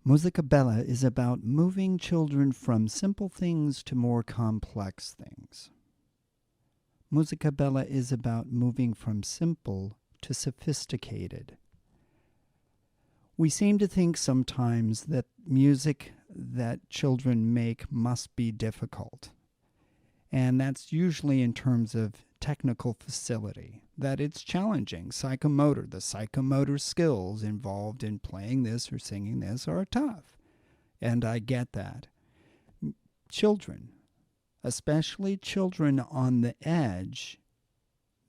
Musica Bella is about moving children from simple things to more complex things. Musica Bella is about moving from simple to sophisticated. We seem to think sometimes that music that children make must be difficult. And that's usually in terms of technical facility, that it's challenging. The psychomotor skills involved in playing this or singing this are tough. And I get that. Children, especially children on the edge,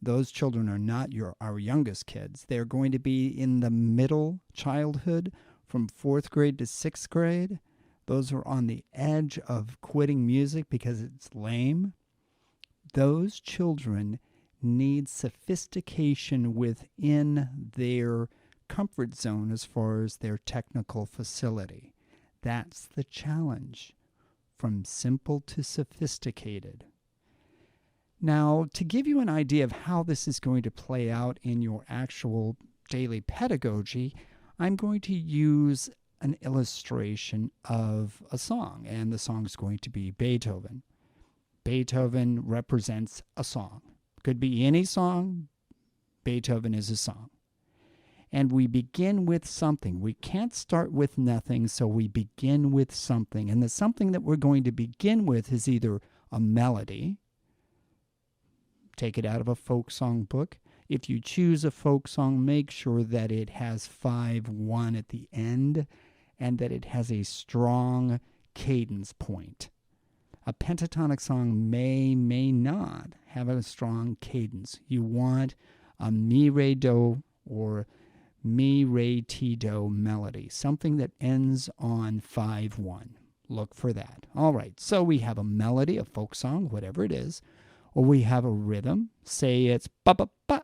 those children are not our youngest kids. They're going to be in the middle childhood from 4th grade to 6th grade. Those are on the edge of quitting music because it's lame. Those children need sophistication within their comfort zone as far as their technical facility. That's the challenge, from simple to sophisticated. Now, to give you an idea of how this is going to play out in your actual daily pedagogy, I'm going to use an illustration of a song, and the song is going to be Beethoven. Beethoven represents a song. Could be any song. Beethoven is a song. And we begin with something. We can't start with nothing, so we begin with something. And the something that we're going to begin with is either a melody. Take it out of a folk song book. If you choose a folk song, make sure that it has 5-1 at the end and that it has a strong cadence point. A pentatonic song may not have a strong cadence. You want a mi, re, do or mi, re, ti, do melody, something that ends on 5-1. Look for that. All right, so we have a melody, a folk song, whatever it is, or we have a rhythm. Say it's ba-ba-ba,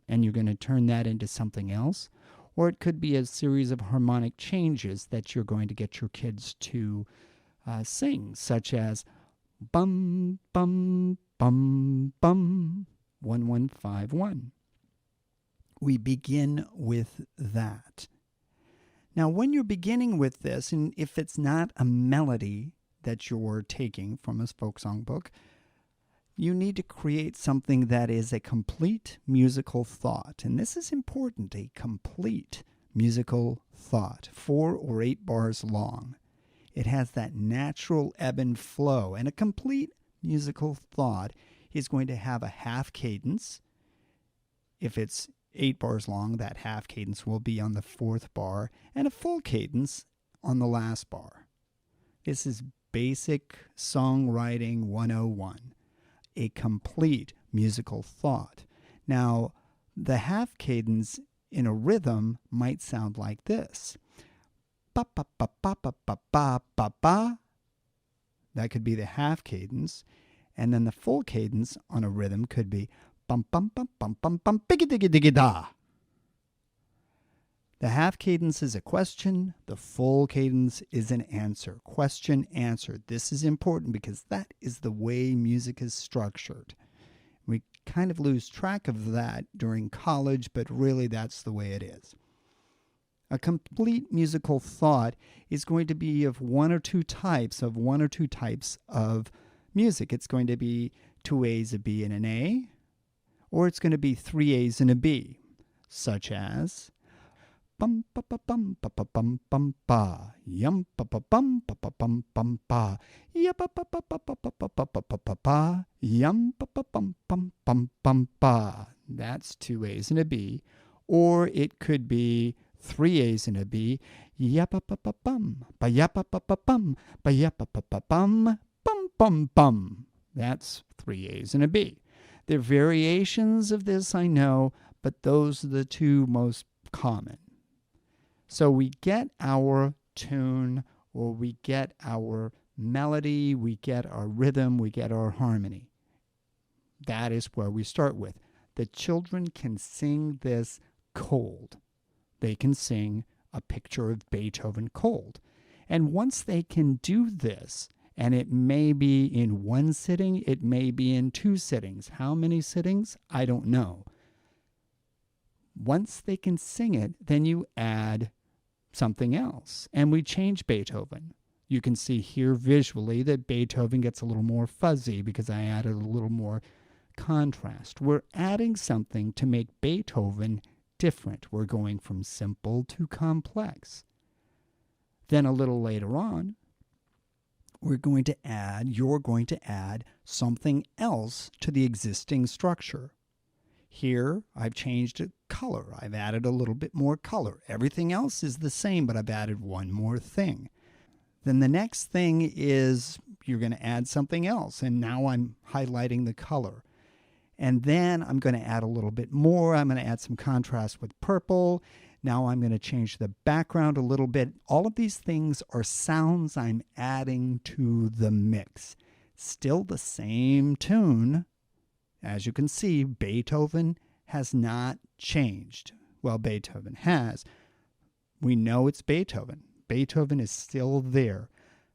and you're going to turn that into something else. Or it could be a series of harmonic changes that you're going to get your kids to sing, such as bum, bum, bum, bum, 1-1-5-1. We begin with that. Now, when you're beginning with this, and if it's not a melody that you're taking from a folk song book, you need to create something that is a complete musical thought. And this is important, a complete musical thought, 4 or 8 bars long. It has that natural ebb and flow. And a complete musical thought is going to have a half cadence. If it's 8 bars long, that half cadence will be on the 4th bar, and a full cadence on the last bar. This is basic songwriting 101. A complete musical thought. Now, the half cadence in a rhythm might sound like this. Ba ba ba ba ba ba ba ba ba. That could be the half cadence, and then the full cadence on a rhythm could be bum bum bum bum bum bum biggy diggy diggy da. The half cadence is a question, the full cadence is an answer. Question, answer. This is important because that is the way music is structured. We kind of lose track of that during college, but really that's the way it is. A complete musical thought is going to be of one or two types of music. It's going to be 2 A's, a B, and an A, or it's going to be 3 A's and a B, such as bum ba ba bum ba ba bum bum ba yum ba ba bum ba ba bum bum ba ya ba ba ba ba ba ba ba ba ba ba ba ba yum ba ba bum bum bum bum ba. That's 2 A's and a B, or it could be 3 A's and a B. Ya ba ba ba bum ba ya ba ba ba bum ba ya ba ba ba bum bum bum bum. That's 3 A's and a B. There are variations of this, I know, but those are the two most common. So we get our tune, or we get our melody, we get our rhythm, we get our harmony. That is where we start with. The children can sing this cold. They can sing a picture of Beethoven cold. And once they can do this, and it may be in 1 sitting, it may be in 2 sittings. How many sittings? I don't know. Once they can sing it, then you add something else, and we change Beethoven. You can see here visually that Beethoven gets a little more fuzzy because I added a little more contrast. We're adding something to make Beethoven different. We're going from simple to complex. Then a little later on, you're going to add something else to the existing structure. Here, I've changed a color. I've added a little bit more color. Everything else is the same, but I've added one more thing. Then the next thing is you're going to add something else, and now I'm highlighting the color. And then I'm going to add a little bit more. I'm going to add some contrast with purple. Now I'm going to change the background a little bit. All of these things are sounds I'm adding to the mix. Still the same tune. As you can see, Beethoven has not changed. Well, Beethoven has. We know it's Beethoven. Beethoven is still there.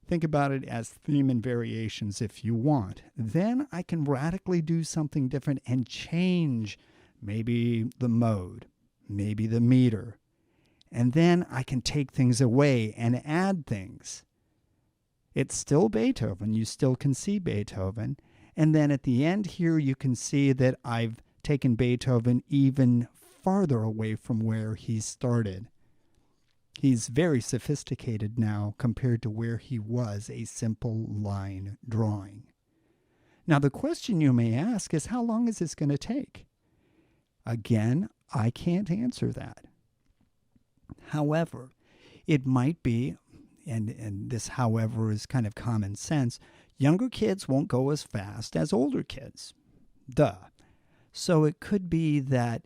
Think about it as theme and variations if you want. Then I can radically do something different and change maybe the mode, maybe the meter. And then I can take things away and add things. It's still Beethoven. You still can see Beethoven. And then at the end here, you can see that I've taken Beethoven even farther away from where he started. He's very sophisticated now compared to where he was a simple line drawing. Now, the question you may ask is, how long is this going to take? Again, I can't answer that. However, it might be, and this however is kind of common sense, younger kids won't go as fast as older kids. Duh. So it could be that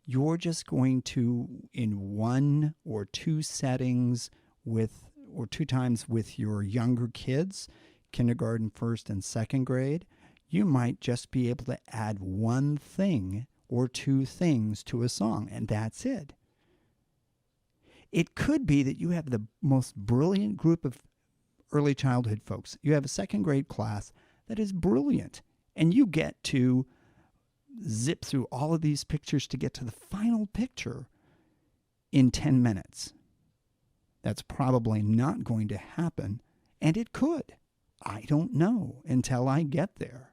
you're just going to, in one or two settings or two times with your younger kids, kindergarten, first and second grade, you might just be able to add one thing or two things to a song, and that's it. It could be that you have the most brilliant group of early childhood folks. You have a second grade class that is brilliant, and you get to zip through all of these pictures to get to the final picture in 10 minutes. That's probably not going to happen, and it could. I don't know until I get there.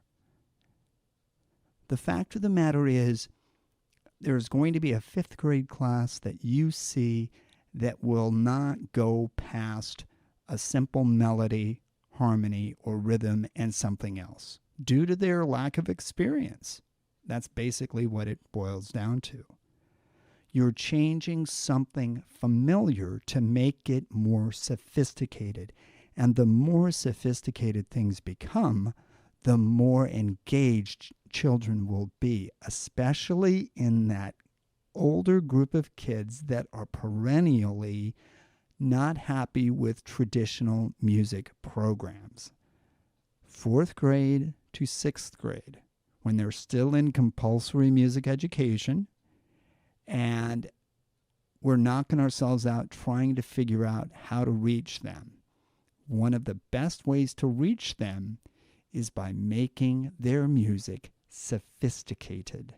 The fact of the matter is, there's going to be a fifth grade class that you see that will not go past a simple melody, harmony, or rhythm and something else due to their lack of experience. That's basically what it boils down to. You're changing something familiar to make it more sophisticated. And the more sophisticated things become, the more engaged children will be, especially in that older group of kids that are perennially not happy with traditional music programs. Fourth grade to sixth grade, when they're still in compulsory music education, and we're knocking ourselves out trying to figure out how to reach them. One of the best ways to reach them is by making their music sophisticated.